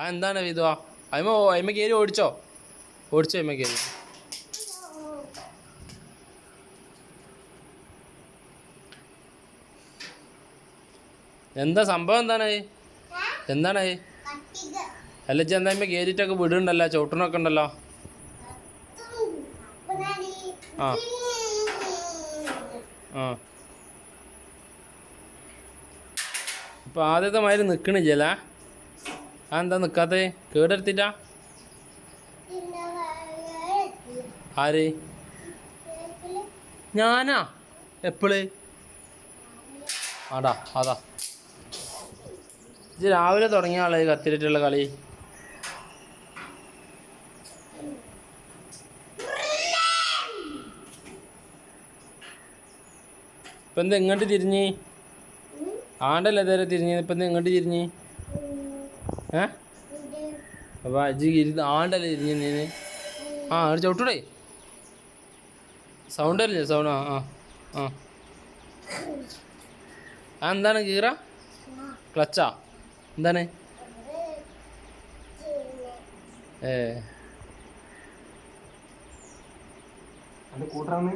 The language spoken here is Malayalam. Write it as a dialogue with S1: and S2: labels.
S1: ആ എന്താണ് വിധുവാ അയിമ കയറി ഓടിച്ചോ അയിമ കയറി എന്താ സംഭവം എന്താണ് അല്ല ഇജ്ജ് എന്താ കയറിയിട്ടൊക്കെ വിടുന്നുണ്ടല്ലോ ചവിട്ടണൊക്കെ ഉണ്ടല്ലോ ആ ആ ഇപ്പം ആദ്യത്തെ മാതിരി നിൽക്കണില്ല ആ എന്താ നിൽക്കാത്തേ കേടെടുത്തിട്ടാ ആര് ഞാനാ എപ്പോള് അതാ ഇത് രാവിലെ തുടങ്ങിയ ആളെ കത്തിരിട്ടുള്ള കളി ഇപ്പം എന്താ ഇങ്ങോട്ട് തിരിഞ്ഞ് ആണ്ടല്ലേ നേരെ തിരിഞ്ഞ് ഇപ്പം എന്താ ഇങ്ങോട്ട് തിരിഞ്ഞ് അപ്പം അജി ആണ്ടല്ലേ തിരിഞ്ഞ് നീന് ആ ഒരു ചവിട്ടൂടെ സൗണ്ട് അല്ലേ സൗണ്ട് ആ ആ ആ ആ എന്താണ് കീറ ക്ലച്ചാ എന്താണ്
S2: കൂട്ടറാണ്